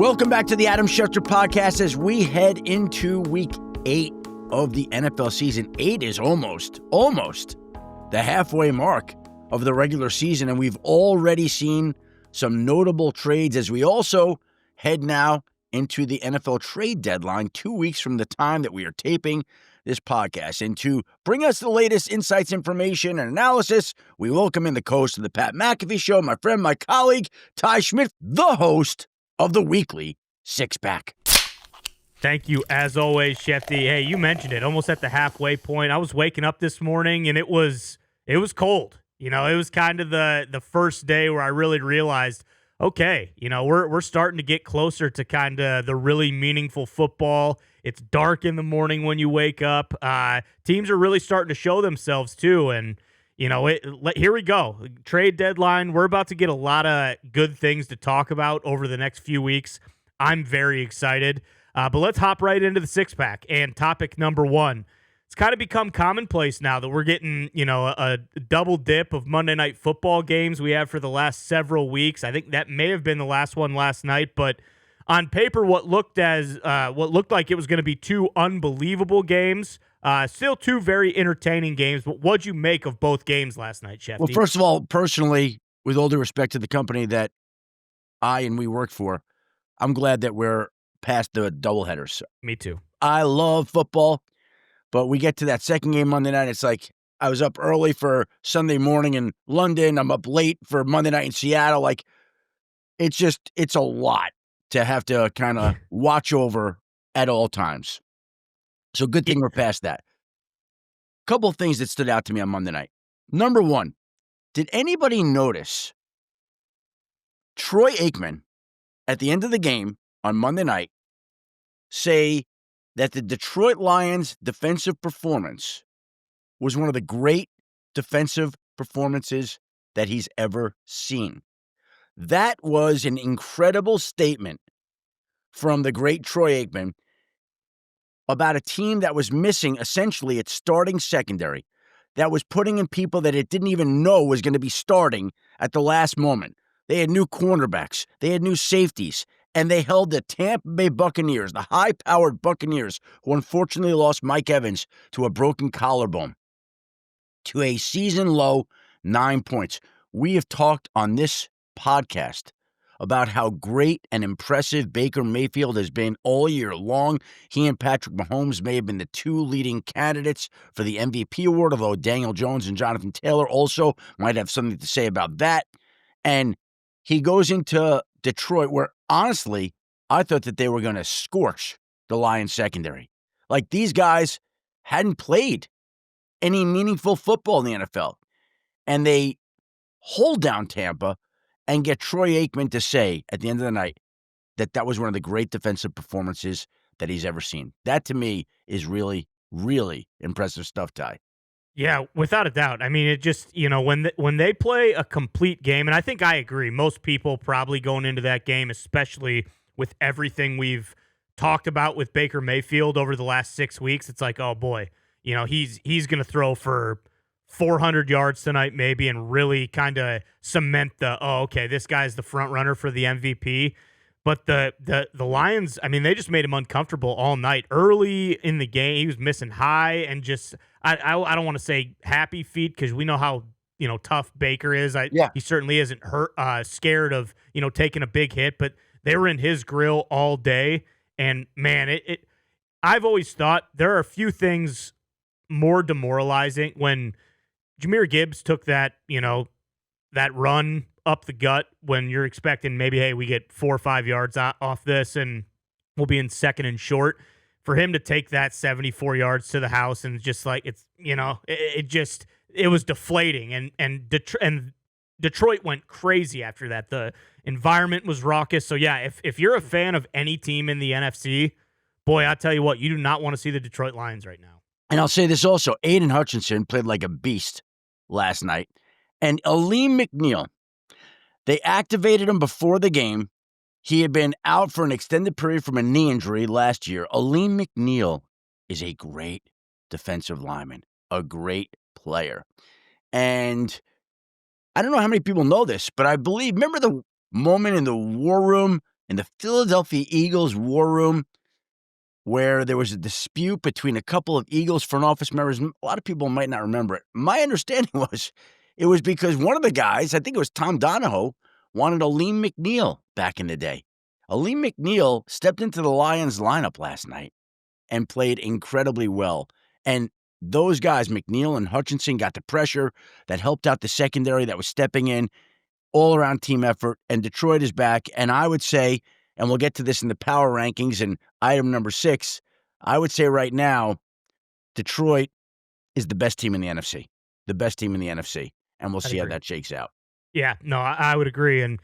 Welcome back to the Adam Schefter podcast as we head into week 8 of the NFL season. 8 is almost the halfway mark of the regular season, and we've already seen some notable trades as we also head now into the NFL trade deadline 2 weeks from the time that we are taping this podcast. And to bring us the latest insights, information, and analysis, we welcome in the host of the Pat McAfee Show, my friend, my colleague, Ty Schmit, the host of the weekly Six Pack. Thank you, as always, Schefty. Hey, you mentioned it, almost at the halfway point. I was waking up this morning, and it was cold. You know, it was kind of the first day where I really realized, okay, you know, we're starting to get closer to kind of the really meaningful football. It's dark in the morning when you wake up. Teams are really starting to show themselves, too, and you know, here we go. Trade deadline. We're about to get a lot of good things to talk about over the next few weeks. I'm very excited. But let's hop right into the six-pack. And topic number one. It's kind of become commonplace now that we're getting, you know, a double dip of Monday Night Football games we have for the last several weeks. I think that may have been the last one last night. But on paper, what looked like it was going to be two unbelievable games. Still two very entertaining games, but what'd you make of both games last night, Schefty? Well, first of all, personally, with all due respect to the company that we work for, I'm glad that we're past the doubleheaders. Me too. I love football, but we get to that second game Monday night, it's like I was up early for Sunday morning in London. I'm up late for Monday night in Seattle. Like, it's a lot to have to kind of watch over at all times. So good thing we're past that. Couple of things that stood out to me on Monday night. Number one, did anybody notice Troy Aikman at the end of the game on Monday night say that the Detroit Lions' defensive performance was one of the great defensive performances that he's ever seen? That was an incredible statement from the great Troy Aikman about a team that was missing essentially its starting secondary, that was putting in people that it didn't even know was going to be starting at the last moment. They had new cornerbacks, they had new safeties, and they held the Tampa Bay Buccaneers, the high-powered Buccaneers, who unfortunately lost Mike Evans to a broken collarbone, to a season-low 9 points. We have talked on this podcast about how great and impressive Baker Mayfield has been all year long. He and Patrick Mahomes may have been the two leading candidates for the MVP award, although Daniel Jones and Jonathan Taylor also might have something to say about that. And he goes into Detroit, where honestly, I thought that they were going to scorch the Lions secondary. Like, these guys hadn't played any meaningful football in the NFL. And they hold down Tampa and get Troy Aikman to say at the end of the night that that was one of the great defensive performances that he's ever seen. That, to me, is really, really impressive stuff, Ty. Yeah, without a doubt. I mean, it just, you know, when they play a complete game, and I think I agree, most people probably going into that game, especially with everything we've talked about with Baker Mayfield over the last 6 weeks, it's like, oh boy, you know, he's going to throw for 400 yards tonight maybe and really kind of cement okay, this guy's the front runner for the MVP. But the Lions, I mean, they just made him uncomfortable all night. Early in the game, he was missing high and just, I don't want to say happy feet because we know how, you know, tough Baker is. He certainly isn't scared of, you know, taking a big hit, but they were in his grill all day. And man, I've always thought there are a few things more demoralizing when Jahmyr Gibbs took that, you know, that run up the gut when you're expecting maybe, hey, we get 4 or 5 yards off this and we'll be in second and short. For him to take that 74 yards to the house and just like, it's, you know, it was deflating. And Detroit went crazy after that. The environment was raucous. So yeah, if you're a fan of any team in the NFC, boy, I'll tell you what, you do not want to see the Detroit Lions right now. And I'll say this also, Aiden Hutchinson played like a beast last night. And Aleem McNeil, they activated him before the game. He had been out for an extended period from a knee injury last year. Aleem McNeil is a great defensive lineman, a great player. And I don't know how many people know this, but I believe, remember the moment in the war room in the Philadelphia Eagles war room where there was a dispute between a couple of Eagles front office members. A lot of people might not remember it. My understanding was it was because one of the guys, I think it was Tom Donahoe, wanted Aleem McNeil back in the day. Aleem McNeil stepped into the Lions lineup last night and played incredibly well. And those guys, McNeil and Hutchinson, got the pressure that helped out the secondary that was stepping in, all-around team effort, and Detroit is back. And I would say, and we'll get to this in the power rankings and item number 6, I would say right now, Detroit is the best team in the NFC. The best team in the NFC. And we'll see how that shakes out. Yeah, no, I would agree. And,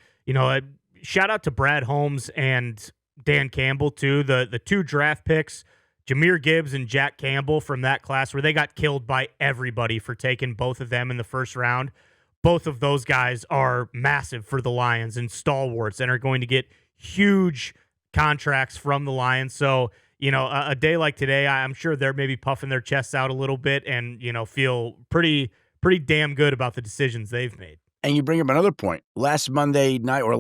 shout out to Brad Holmes and Dan Campbell, too. The 2 draft picks, Jahmyr Gibbs and Jack Campbell from that class, where they got killed by everybody for taking both of them in the first round. Both of those guys are massive for the Lions and stalwarts and are going to get huge contracts from the Lions. So, a day like today, I'm sure they're maybe puffing their chests out a little bit and, feel pretty damn good about the decisions they've made. And you bring up another point. Last Monday night, we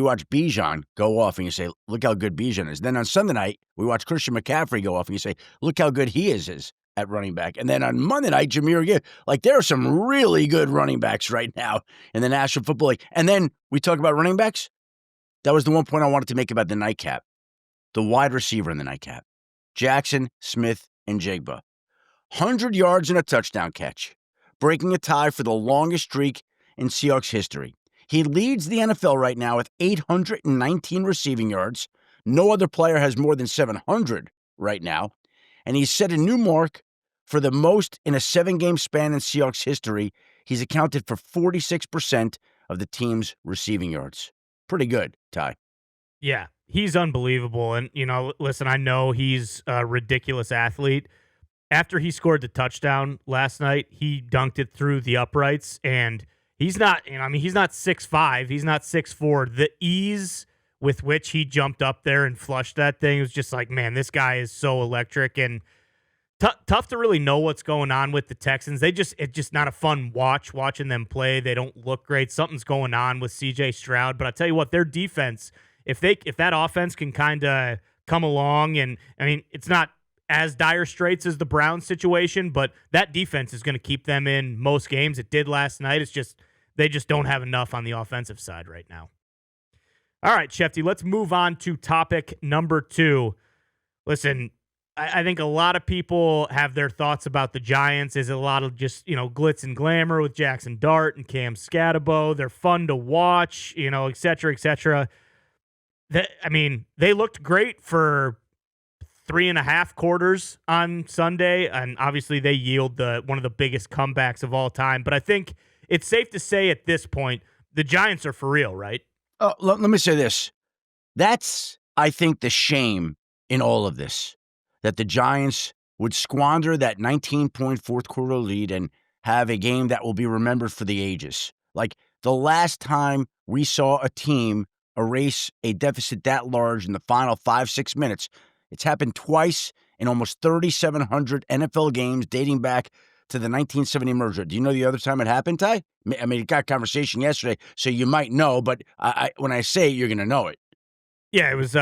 watched Bijan go off, and you say, look how good Bijan is. Then on Sunday night, we watched Christian McCaffrey go off, and you say, look how good he is at running back. And then on Monday night, Jahmyr Gibbs. Like, there are some really good running backs right now in the National Football League. And then we talk about running backs. That was the one point I wanted to make about the nightcap. The wide receiver in the nightcap. Jackson, Smith, and Jigba. 100 yards and a touchdown catch, breaking a tie for the longest streak in Seahawks history. He leads the NFL right now with 819 receiving yards. No other player has more than 700 right now. And he's set a new mark for the most in a 7-game span in Seahawks history. He's accounted for 46% of the team's receiving yards. Pretty good, Ty. Yeah, he's unbelievable. And, listen, I know he's a ridiculous athlete. After he scored the touchdown last night, he dunked it through the uprights, and he's not, he's not 6'5", he's not 6'4". The ease with which he jumped up there and flushed that thing was just like, man, this guy is so electric, and tough to really know what's going on with the Texans. It's just not a fun watching them play. They don't look great. Something's going on with CJ Stroud, but I tell you what, their defense, if that offense can kind of come along, and it's not as dire straits as the Browns situation, but that defense is going to keep them in most games. It did last night. It's just they just don't have enough on the offensive side right now. All right, Schefty, let's move on to topic number 2. Listen, I think a lot of people have their thoughts about the Giants. Is it a lot of just, glitz and glamour with Jackson Dart and Cam Scatabo? They're fun to watch, et cetera, et cetera. They looked great for 3.5 quarters on Sunday, and obviously they yield one of the biggest comebacks of all time. But I think it's safe to say at this point, the Giants are for real, right? Oh, let me say this. That's, I think, the shame in all of this, that the Giants would squander that 19-point fourth quarter lead and have a game that will be remembered for the ages. Like the last time we saw a team erase a deficit that large in the final 5-6 minutes, it's happened twice in almost 3,700 NFL games dating back to the 1970 merger. Do you know the other time it happened, Ty? It got conversation yesterday, so you might know, but when I say it, you're going to know it. Yeah, it was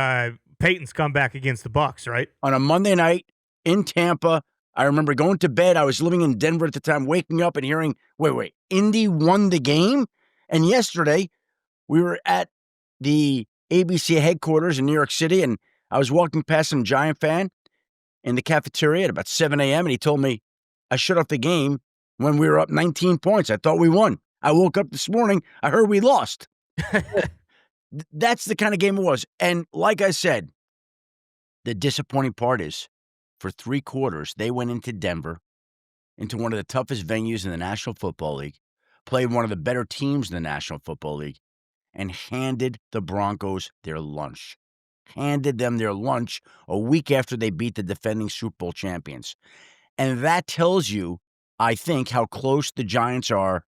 Peyton's comeback against the Bucs, right? On a Monday night in Tampa, I remember going to bed. I was living in Denver at the time, waking up and hearing, wait, Indy won the game? And yesterday, we were at the ABC headquarters in New York City, and I was walking past some Giant fan in the cafeteria at about 7 a.m., and he told me I shut off the game when we were up 19 points. I thought we won. I woke up this morning, I heard we lost. That's the kind of game it was. And like I said, the disappointing part is, for 3 quarters, they went into Denver, into one of the toughest venues in the National Football League, played one of the better teams in the National Football League, and handed the Broncos their lunch. Handed them their lunch a week after they beat the defending Super Bowl champions. And that tells you, I think, how close the Giants are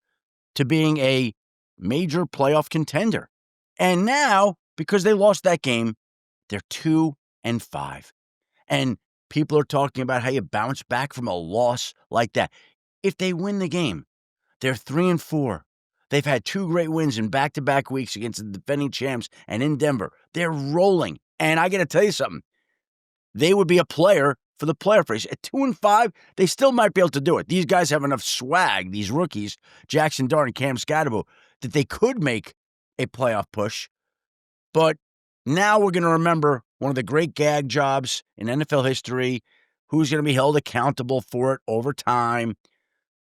to being a major playoff contender. And now, because they lost that game, they're 2-5. And people are talking about how you bounce back from a loss like that. If they win the game, they're 3-4. They've had 2 great wins in back-to-back weeks against the defending champs and in Denver. They're rolling. And I got to tell you something. They would be a player for the playoff race. At 2-5, they still might be able to do it. These guys have enough swag, these rookies, Jackson Dart and Cam Scatterbo, that they could make a playoff push. But now we're going to remember one of the great gag jobs in NFL history, who's going to be held accountable for it over time.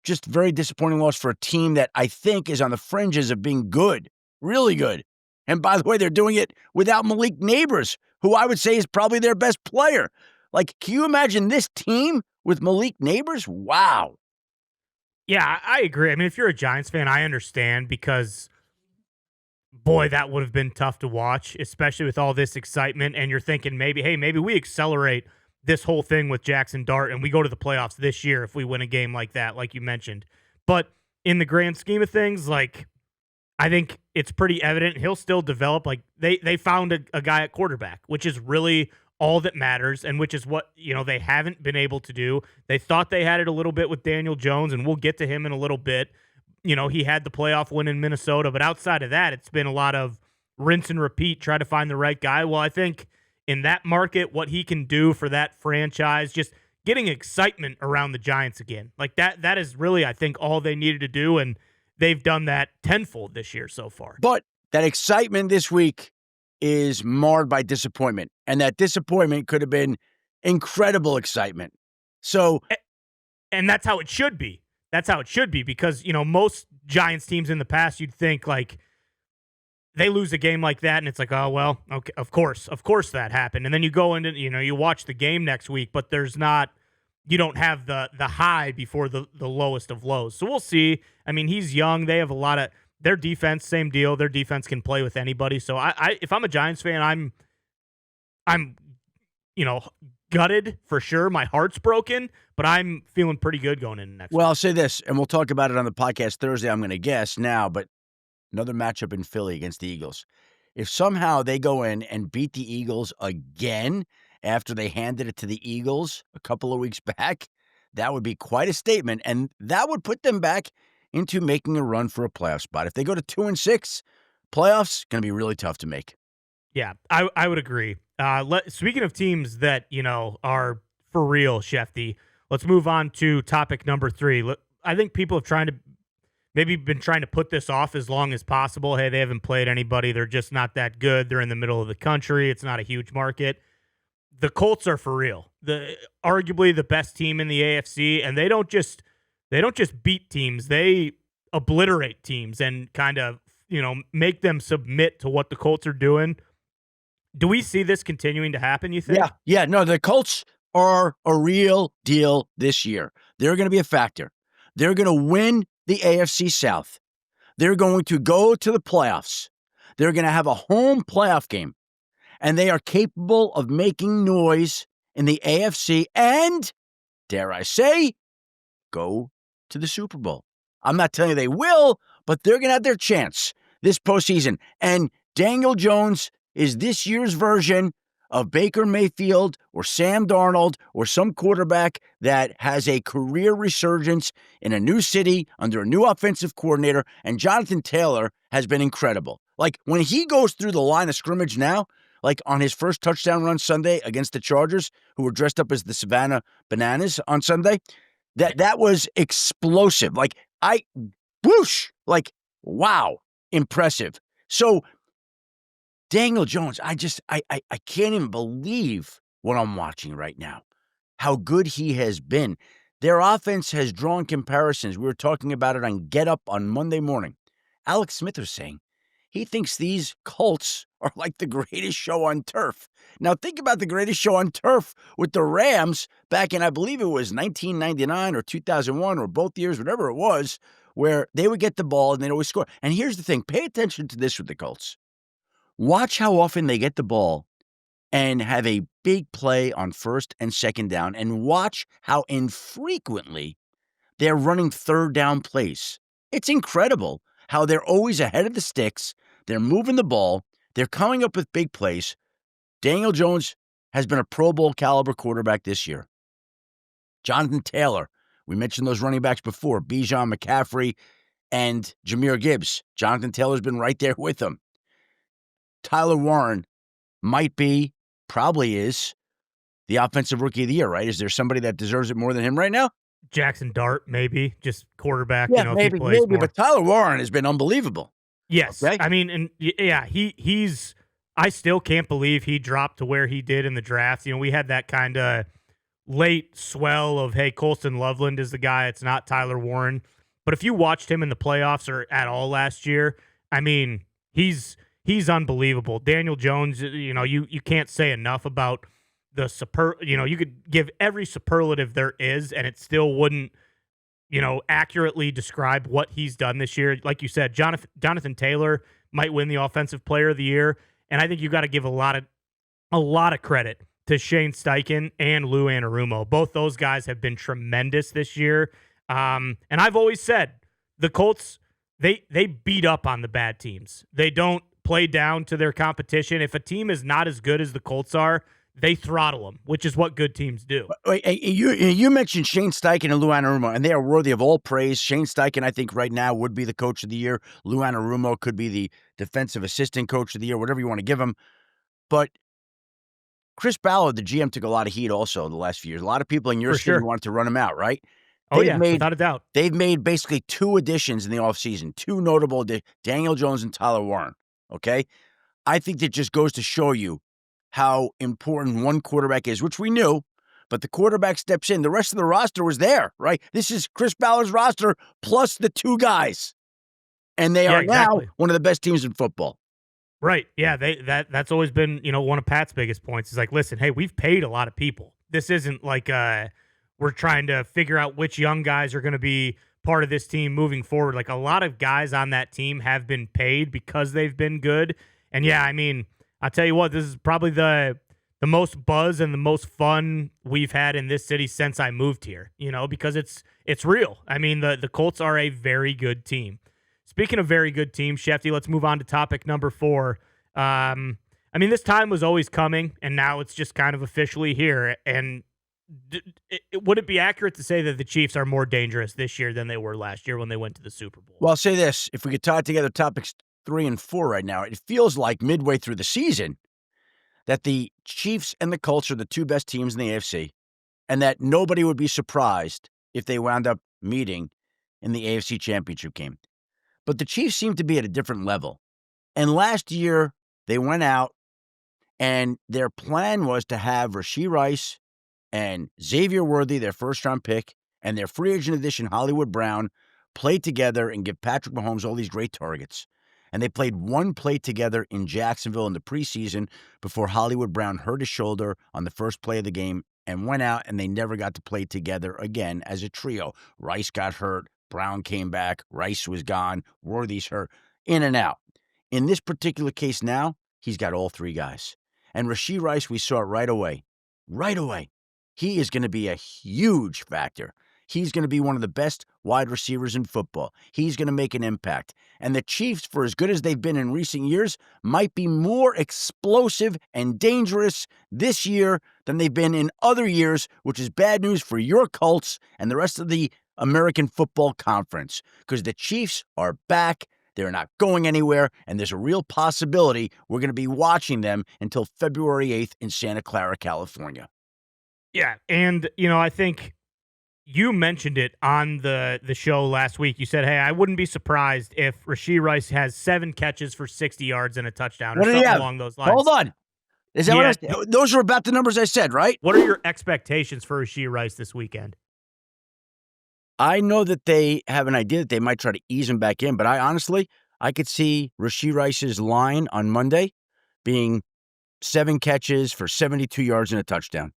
Just very disappointing loss for a team that I think is on the fringes of being good, really good. And by the way, they're doing it without Malik Neighbors, who I would say is probably their best player. Like, can you imagine this team with Malik Neighbors? Wow. Yeah, I agree. I mean, if you're a Giants fan, I understand because, boy, that would have been tough to watch, especially with all this excitement. And you're thinking maybe we accelerate this whole thing with Jackson Dart and we go to the playoffs this year if we win a game like that, like you mentioned. But in the grand scheme of things, like, I think it's pretty evident he'll still develop. Like, they found a guy at quarterback, which is really all that matters, and which is what, they haven't been able to do. They thought they had it a little bit with Daniel Jones, and we'll get to him in a little bit. He had the playoff win in Minnesota, but outside of that, it's been a lot of rinse and repeat, try to find the right guy. Well, I think in that market, what he can do for that franchise, just getting excitement around the Giants again. Like that is really, I think, all they needed to do, and they've done that tenfold this year so far. But that excitement this week is marred by disappointment, and that disappointment could have been incredible excitement. So, and that's how it should be. That's how it should be because, most Giants teams in the past, you'd think like they lose a game like that and it's like, oh, well, okay, of course that happened. And then you go into, you watch the game next week, but you don't have the high before the lowest of lows. So we'll see. I mean, he's young. They have a lot of their defense, same deal. Their defense can play with anybody. So if I'm a Giants fan, I'm gutted for sure. My heart's broken, but I'm feeling pretty good going into next week. Well, I'll say this, and we'll talk about it on the podcast Thursday, I'm going to guess now, but another matchup in Philly against the Eagles. If somehow they go in and beat the Eagles again after they handed it to the Eagles a couple of weeks back, that would be quite a statement, and that would put them back into making a run for a playoff spot. If they go to 2-6, playoffs going to be really tough to make. Yeah, I would agree. Speaking of teams that, are for real, Schefty, let's move on to topic number 3. I think people have been trying to put this off as long as possible. Hey, they haven't played anybody. They're just not that good. They're in the middle of the country. It's not a huge market. The Colts are for real. Arguably the best team in the AFC, and they don't just beat teams. They obliterate teams and kind of, make them submit to what the Colts are doing. Do we see this continuing to happen, you think? Yeah. No, the Colts are a real deal this year. They're going to be a factor. They're going to win the AFC South. They're going to go to the playoffs. They're going to have a home playoff game. And they are capable of making noise in the AFC and, dare I say, go to the Super Bowl. I'm not telling you they will, but they're going to have their chance this postseason. And Daniel Jones is this year's version of Baker Mayfield or Sam Darnold or some quarterback that has a career resurgence in a new city under a new offensive coordinator, and Jonathan Taylor has been incredible. Like, when he goes through the line of scrimmage now, like on his first touchdown run Sunday against the Chargers, who were dressed up as the Savannah Bananas on Sunday, that was explosive. Like, whoosh, like, wow, impressive. So, Daniel Jones, I can't even believe what I'm watching right now, how good he has been. Their offense has drawn comparisons. We were talking about it on Get Up on Monday morning. Alex Smith was saying he thinks these Colts are like the greatest show on turf. Now, think about the greatest show on turf with the Rams back in, I believe it was 1999 or 2001 or both years, whatever it was, where they would get the ball and they'd always score. And here's the thing. Pay attention to this with the Colts. Watch how often they get the ball and have a big play on first and second down, and watch how infrequently they're running third down plays. It's incredible how they're always ahead of the sticks. They're moving the ball. They're coming up with big plays. Daniel Jones has been a Pro Bowl caliber quarterback this year. Jonathan Taylor, we mentioned those running backs before, Bijan, McAfee. and Jahmyr Gibbs. Jonathan Taylor's been right there with him. Tyler Warren might be, probably is, the offensive rookie of the year, right? Is there somebody that deserves it more than him right now? Jackson Dart, maybe, just quarterback, Yeah, if he plays more. but Tyler Warren has been unbelievable. Yes. Okay? I mean, and yeah, he's I still can't believe he dropped to where he did in the draft. We had that kind of late swell of, hey, Colston Loveland is the guy. It's not Tyler Warren. But if you watched him in the playoffs or at all last year, I mean, he's unbelievable. Daniel Jones, you can't say enough about the you could give every superlative there is, and it still wouldn't, accurately describe what he's done this year. Like you said, Jonathan Taylor might win the Offensive Player of the Year, and I think you got to give a lot of credit to Shane Steichen and Lou Anarumo. Both those guys have been tremendous this year. And I've always said the Colts, they beat up on the bad teams. They don't play down to their competition. If a team is not as good as the Colts are, they throttle them, which is what good teams do. Wait, you mentioned Shane Steichen and Lou Anarumo, and they are worthy of all praise. Shane Steichen, I think, right now would be the coach of the year. Lou Anarumo could be the defensive assistant coach of the year, whatever you want to give him. But Chris Ballard, the GM, took a lot of heat also the last few years. A lot of people in your city wanted to run him out, right? Without a doubt. They've made basically 2 additions in the offseason, 2 notable, Daniel Jones and Tyler Warren, okay? I think that just goes to show you how important one quarterback is, which we knew, but the quarterback steps in. The rest of the roster was there, right? This is Chris Ballard's roster plus the 2 guys. And they are now one of the best teams in football. Right. Yeah, that's always been, one of Pat's biggest points is like, listen, hey, we've paid a lot of people. This isn't like we're trying to figure out which young guys are going to be part of this team moving forward. Like, a lot of guys on that team have been paid because they've been good. And yeah, I mean, I'll tell you what, this is probably the most buzz and the most fun we've had in this city since I moved here, because it's real. I mean, the Colts are a very good team. Speaking of very good teams, Schefty, let's move on to topic number 4. I mean, this time was always coming, and now it's just kind of officially here. And would it be accurate to say that the Chiefs are more dangerous this year than they were last year when they went to the Super Bowl? Well, I'll say this. If we could tie together topics 3 and 4 right now, it feels like midway through the season that the Chiefs and the Colts are the 2 best teams in the AFC, and that nobody would be surprised if they wound up meeting in the AFC Championship game. But the Chiefs seem to be at a different level. And last year, they went out, and their plan was to have Rashee Rice and Xavier Worthy, their first-round pick, and their free agent addition, Hollywood Brown, play together and give Patrick Mahomes all these great targets. And they played one play together in Jacksonville in the preseason before Hollywood Brown hurt his shoulder on the first play of the game and went out, and they never got to play together again as a trio. Rice got hurt. Brown came back. Rice was gone. Worthy's hurt. In and out. In this particular case now, he's got all 3 guys. And Rashee Rice, we saw it right away. Right away. He is going to be a huge factor. He's going to be one of the best wide receivers in football. He's going to make an impact. And the Chiefs, for as good as they've been in recent years, might be more explosive and dangerous this year than they've been in other years, which is bad news for your Colts and the rest of the American Football Conference, because the Chiefs are back. They're not going anywhere, and there's a real possibility we're going to be watching them until February 8th in Santa Clara, California. Yeah, and, I think you mentioned it on the show last week. You said, hey, I wouldn't be surprised if Rashee Rice has 7 catches for 60 yards and a touchdown or something along those lines. Hold on. Is that those are about the numbers I said, right? What are your expectations for Rashee Rice this weekend? I know that they have an idea that they might try to ease him back in, but I could see Rashee Rice's line on Monday being 7 catches for 72 yards and a touchdown.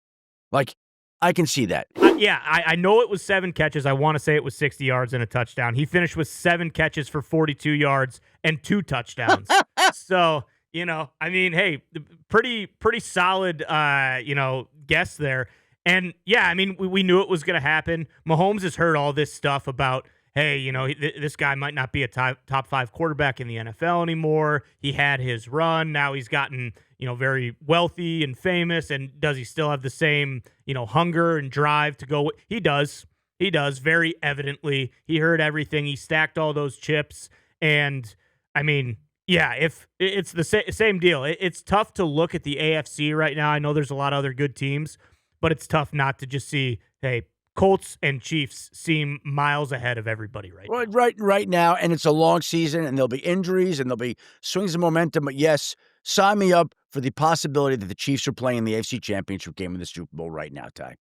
Like, I can see that. I know it was 7 catches. I want to say it was 60 yards and a touchdown. He finished with 7 catches for 42 yards and 2 touchdowns. So, I mean, hey, pretty solid, guess there. And, yeah, I mean, we knew it was going to happen. Mahomes has heard all this stuff about, hey, this guy might not be a top 5 quarterback in the NFL anymore. He had his run. Now he's gotten, very wealthy and famous. And does he still have the same, hunger and drive to go? He does. He does, very evidently. He heard everything. He stacked all those chips. And, I mean, yeah, if it's the same deal. It's tough to look at the AFC right now. I know there's a lot of other good teams, but it's tough not to just see, hey, Colts and Chiefs seem miles ahead of everybody right now. Right now, and it's a long season, and there'll be injuries, and there'll be swings of momentum. But yes, sign me up for the possibility that the Chiefs are playing the AFC Championship game in the Super Bowl right now, Ty.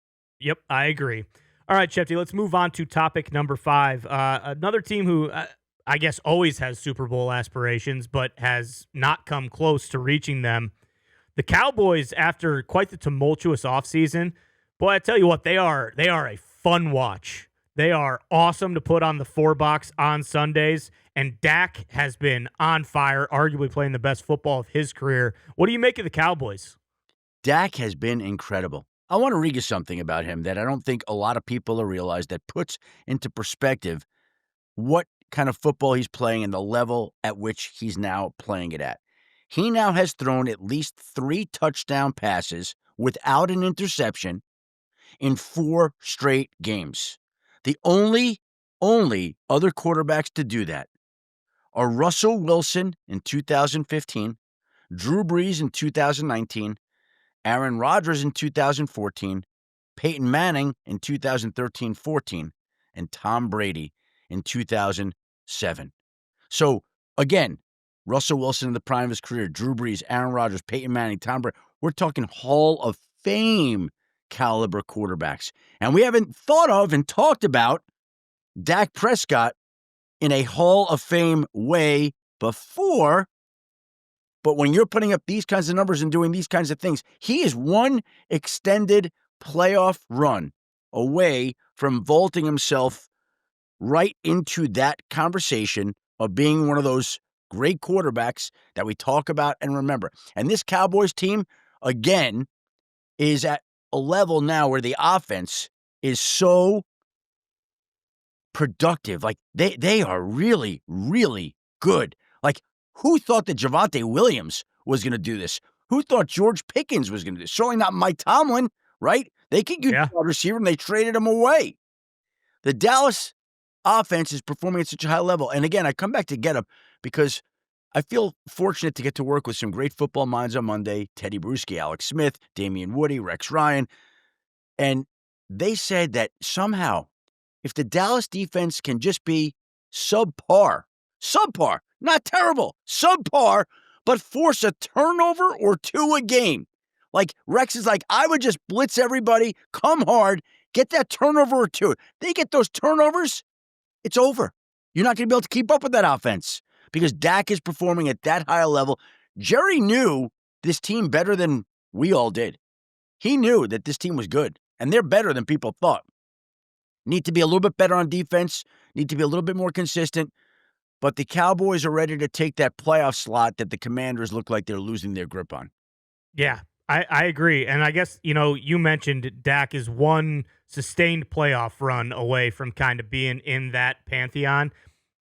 Yep, I agree. All right, Shefty, let's move on to topic number 5. Another team who I guess always has Super Bowl aspirations, but has not come close to reaching them. The Cowboys, after quite the tumultuous offseason, boy, I tell you what, they are a fun watch. They are awesome to put on the 4-box on Sundays, and Dak has been on fire, arguably playing the best football of his career. What do you make of the Cowboys? Dak has been incredible. I want to read you something about him that I don't think a lot of people realize, that puts into perspective what kind of football he's playing and the level at which he's now playing it at. He now has thrown at least 3 touchdown passes without an interception in 4 straight games. The only other quarterbacks to do that are Russell Wilson in 2015, Drew Brees in 2019, Aaron Rodgers in 2014, Peyton Manning in 2013-14, and Tom Brady in 2007. So, again, Russell Wilson in the prime of his career, Drew Brees, Aaron Rodgers, Peyton Manning, Tom Brady. We're talking Hall of Fame caliber quarterbacks. And we haven't thought of and talked about Dak Prescott in a Hall of Fame way before. But when you're putting up these kinds of numbers and doing these kinds of things, he is one extended playoff run away from vaulting himself right into that conversation of being one of those great quarterbacks that we talk about and remember. And this Cowboys team, again, is at a level now where the offense is so productive. Like, they are really, really good. Like, who thought that Javonte Williams was going to do this? Who thought George Pickens was going to do this? Certainly not Mike Tomlin, right? They could use a wide receiver, and they traded him away. The Dallas offense is performing at such a high level. And again, I come back to get up because I feel fortunate to get to work with some great football minds on Monday: Teddy Bruschi, Alex Smith, Damian Woody, Rex Ryan. And they said that somehow, if the Dallas defense can just be subpar, not terrible, subpar, but force a turnover or 2 a game. Like, Rex is like, I would just blitz everybody, come hard, get that turnover or 2. They get those turnovers, it's over. You're not going to be able to keep up with that offense because Dak is performing at that high a level. Jerry knew this team better than we all did. He knew that this team was good, and they're better than people thought. Need to be a little bit better on defense, need to be a little bit more consistent, but the Cowboys are ready to take that playoff slot that the Commanders look like they're losing their grip on. Yeah, I agree. And I guess, you mentioned Dak is one sustained playoff run away from kind of being in that pantheon.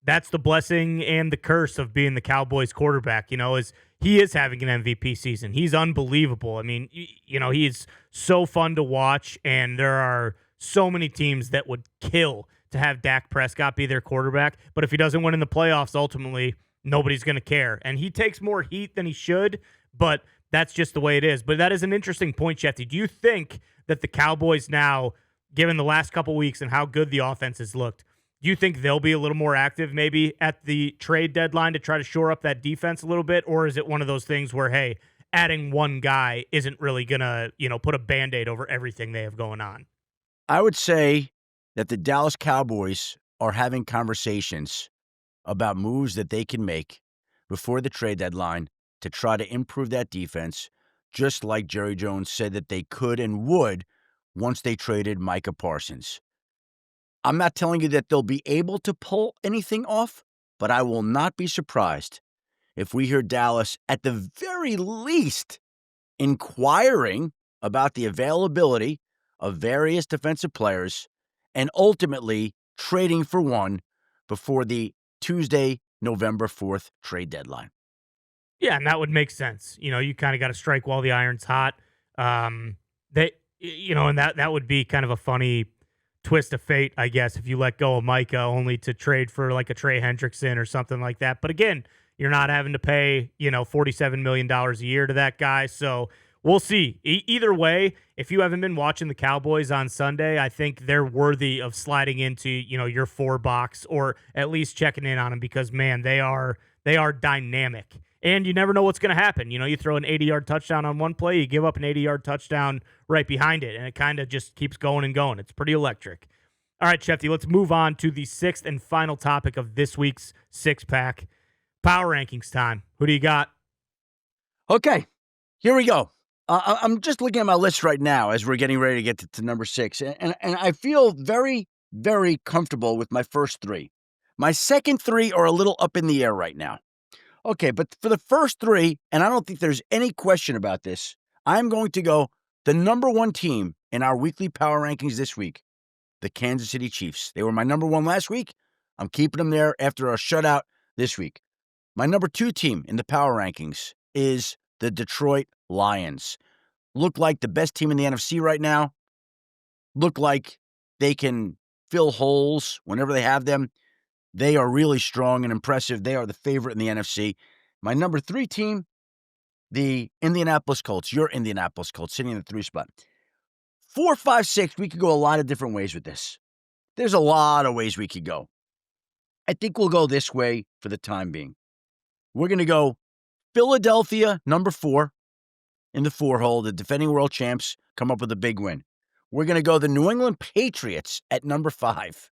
That's the blessing and the curse of being the Cowboys quarterback, is he is having an MVP season. He's unbelievable. I mean, he's so fun to watch, and there are so many teams that would kill to have Dak Prescott be their quarterback. But if he doesn't win in the playoffs, ultimately, nobody's going to care. And he takes more heat than he should, but that's just the way it is. But that is an interesting point, Shefty. Do you think that the Cowboys now, given the last couple weeks and how good the offense has looked, do you think they'll be a little more active maybe at the trade deadline to try to shore up that defense a little bit? Or is it one of those things where, hey, adding one guy isn't really going to, put a Band-Aid over everything they have going on? I would say that the Dallas Cowboys are having conversations about moves that they can make before the trade deadline to try to improve that defense, just like Jerry Jones said that they could and would once they traded Micah Parsons. I'm not telling you that they'll be able to pull anything off, but I will not be surprised if we hear Dallas, at the very least, inquiring about the availability of various defensive players and ultimately trading for one before the Tuesday, November 4th trade deadline. Yeah, and that would make sense. You kind of got to strike while the iron's hot. And that would be kind of a funny twist of fate, I guess, if you let go of Micah only to trade for like a Trey Hendrickson or something like that. But again, you're not having to pay, $47 million a year to that guy. So we'll see. Either way, if you haven't been watching the Cowboys on Sunday, I think they're worthy of sliding into, your 4 box or at least checking in on them because, man, they are dynamic. And you never know what's going to happen. You throw an 80-yard touchdown on one play, you give up an 80-yard touchdown right behind it, and it kind of just keeps going and going. It's pretty electric. All right, Shefty, let's move on to the sixth and final topic of this week's six-pack. Power rankings time. Who do you got? Okay, here we go. I'm just looking at my list right now as we're getting ready to get to number 6, and I feel very, very comfortable with my first 3. My second 3 are a little up in the air right now. Okay, but for the first 3, and I don't think there's any question about this, I'm going to go the number 1 team in our weekly power rankings this week, the Kansas City Chiefs. They were my number 1 last week. I'm keeping them there after a shutout this week. My number 2 team in the power rankings is the Detroit Lions. Look like the best team in the NFC right now. Look like they can fill holes whenever they have them. They are really strong and impressive. They are the favorite in the NFC. My number 3 team, the Indianapolis Colts. Your Indianapolis Colts, sitting in the 3 spot. 4, 5, 6, we could go a lot of different ways with this. There's a lot of ways we could go. I think we'll go this way for the time being. We're going to go Philadelphia, number 4, in the 4 hole. The defending world champs come up with a big win. We're going to go the New England Patriots at number 5.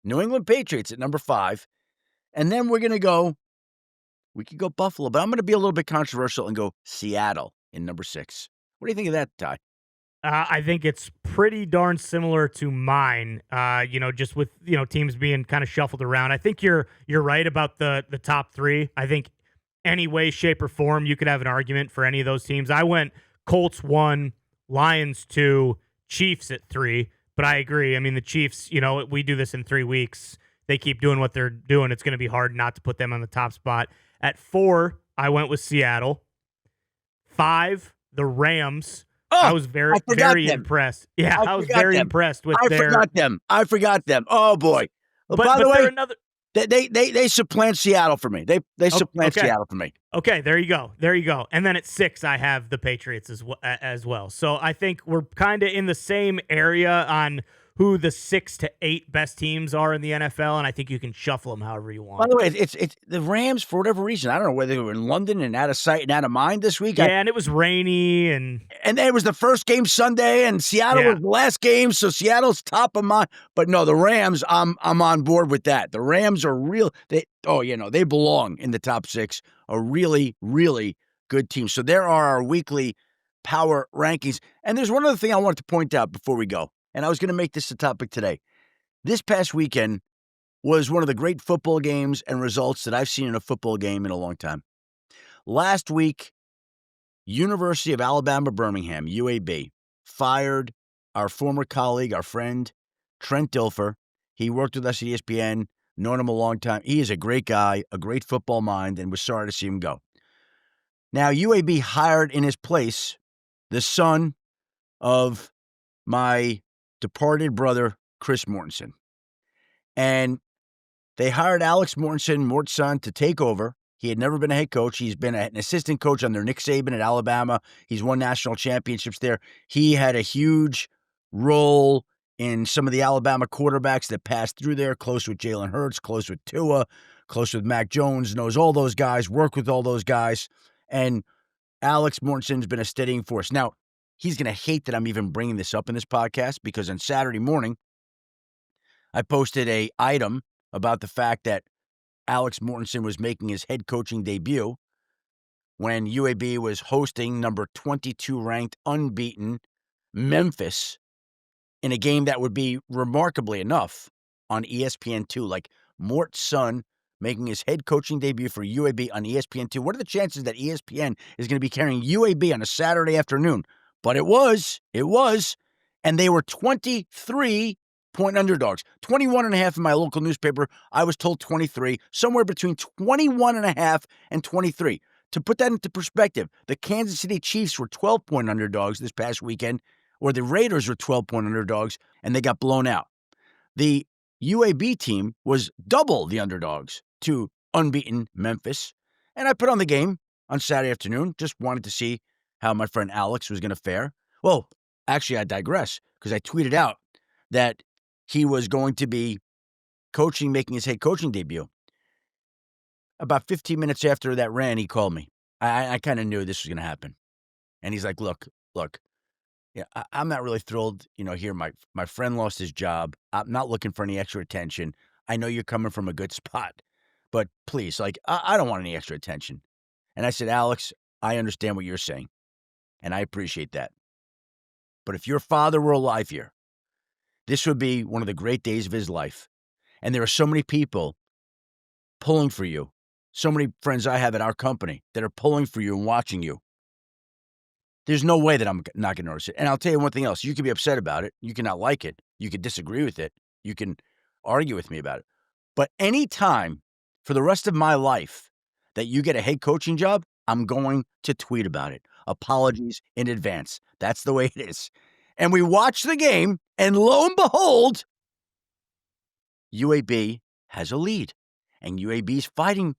New England Patriots at number 5. And then we could go Buffalo, but I'm going to be a little bit controversial and go Seattle in number 6. What do you think of that, Ty? I think it's pretty darn similar to mine, just with, teams being kind of shuffled around. I think you're right about the top 3. I think any way, shape, or form, you could have an argument for any of those teams. I went Colts 1, Lions 2, Chiefs at 3. But I agree. I mean, the Chiefs, we do this in 3 weeks. They keep doing what they're doing. It's going to be hard not to put them on the top spot. At 4, I went with Seattle. 5, the Rams. Oh, I was very impressed. Yeah, I was very impressed with their. I forgot them. Oh boy. Well, by the way, they supplant Seattle for me. They supplant Seattle for me. Okay, there you go. And then at 6, I have the Patriots as well. So I think we're kind of in the same area on who the 6 to 8 best teams are in the NFL, and I think you can shuffle them however you want. By the way, it's the Rams, for whatever reason. I don't know whether they were in London and out of sight and out of mind this week. Yeah, and it was rainy. And it was the first game Sunday, and Seattle was the last game, so Seattle's top of mind. But no, the Rams, I'm on board with that. The Rams are real. They belong in the top 6. A really, really good team. So there are our weekly power rankings. And there's one other thing I wanted to point out before we go. And I was going to make this a topic today. This past weekend was one of the great football games and results that I've seen in a football game in a long time. Last week, University of Alabama, Birmingham, UAB, fired our former colleague, our friend, Trent Dilfer. He worked with us at ESPN, known him a long time. He is a great guy, a great football mind, and was sorry to see him go. Now, UAB hired in his place the son of my departed brother, Chris Mortensen. And they hired Alex Mortensen, Mort's son, to take over. He had never been a head coach. He's been an assistant coach under Nick Saban at Alabama. He's won national championships there. He had a huge role in some of the Alabama quarterbacks that passed through there, close with Jalen Hurts, close with Tua, close with Mac Jones, knows all those guys, worked with all those guys. And Alex Mortensen's been a steadying force. Now, he's going to hate that I'm even bringing this up in this podcast because on Saturday morning, I posted an item about the fact that Alex Mortensen was making his head coaching debut when UAB was hosting number 22 ranked unbeaten Memphis in a game that would be remarkably enough on ESPN2. Like Mort's son making his head coaching debut for UAB on ESPN2. What are the chances that ESPN is going to be carrying UAB on a Saturday afternoon? But it was, and they were 23-point underdogs. 21.5 in my local newspaper. I was told 23, somewhere between 21.5 and 23. To put that into perspective, the Kansas City Chiefs were 12-point underdogs this past weekend, or the Raiders were 12-point underdogs, and they got blown out. The UAB team was double the underdogs to unbeaten Memphis. And I put on the game on Saturday afternoon, just wanted to see how my friend Alex was going to fare. Well, actually, I digress because I tweeted out that he was going to be making his head coaching debut. About 15 minutes after that ran, he called me. I kind of knew this was going to happen. And he's like, look, yeah, I'm not really thrilled, here my friend lost his job. I'm not looking for any extra attention. I know you're coming from a good spot, but please, I don't want any extra attention. And I said, Alex, I understand what you're saying, and I appreciate that. But if your father were alive here, this would be one of the great days of his life. And there are so many people pulling for you. So many friends I have at our company that are pulling for you and watching you. There's no way that I'm not going to notice it. And I'll tell you one thing else. You can be upset about it. You can not like it. You can disagree with it. You can argue with me about it. But any time for the rest of my life that you get a head coaching job, I'm going to tweet about it. Apologies in advance. That's the way it is. And we watch the game, and lo and behold, UAB has a lead. And UAB's fighting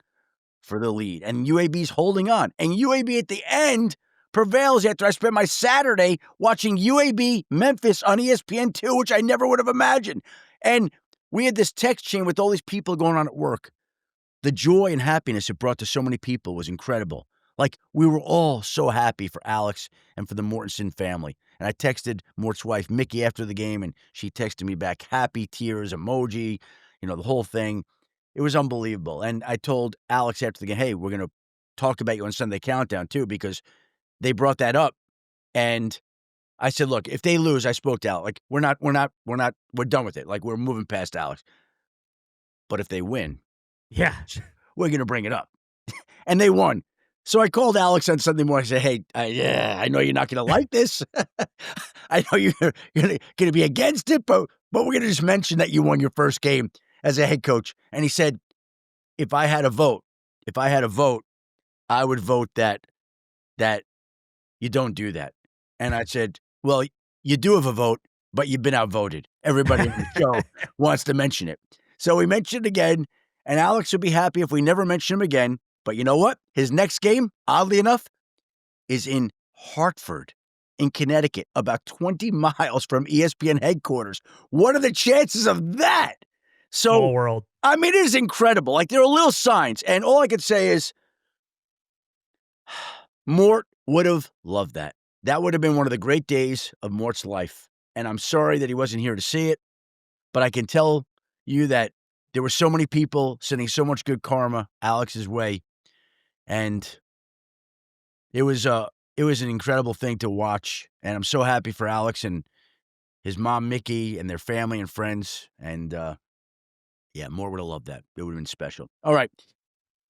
for the lead. And UAB's holding on. And UAB at the end prevails after I spent my Saturday watching UAB Memphis on ESPN2, which I never would have imagined. And we had this text chain with all these people going on at work. The joy and happiness it brought to so many people was incredible. We were all so happy for Alex and for the Mortensen family. And I texted Mort's wife, Mickey, after the game, and she texted me back, happy tears, emoji, the whole thing. It was unbelievable. And I told Alex after the game, hey, we're going to talk about you on Sunday Countdown, too, because they brought that up. And I said, look, if they lose, I spoke to Alex. We're done with it. We're moving past Alex. But if they win, yeah, we're going to bring it up. And they won. So I called Alex on Sunday morning. I said, hey, I know you're not going to like this. I know you're going to be against it, but we're going to just mention that you won your first game as a head coach. And he said, if I had a vote, I would vote that you don't do that. And I said, well, you do have a vote, but you've been outvoted. Everybody on the show wants to mention it. So we mentioned it again, and Alex would be happy if we never mention him again. But you know what? His next game, oddly enough, is in Hartford, in Connecticut, about 20 miles from ESPN headquarters. What are the chances of that? So, small world. I mean, it is incredible. There are little signs, and all I could say is Mort would have loved that. That would have been one of the great days of Mort's life. And I'm sorry that he wasn't here to see it, but I can tell you that there were so many people sending so much good karma Alex's way. And it was an incredible thing to watch. And I'm so happy for Alex and his mom, Mickey, and their family and friends. And, Mort would have loved that. It would have been special. All right.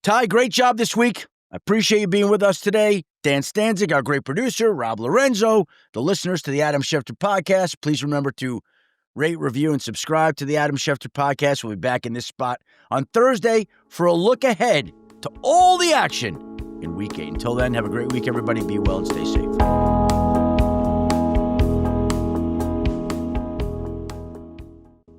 Ty, great job this week. I appreciate you being with us today. Dan Stanzik, our great producer, Rob Lorenzo, the listeners to the Adam Schefter podcast. Please remember to rate, review, and subscribe to the Adam Schefter podcast. We'll be back in this spot on Thursday for a look ahead to all the action in Week 8. Until then, have a great week, everybody. Be well and stay safe.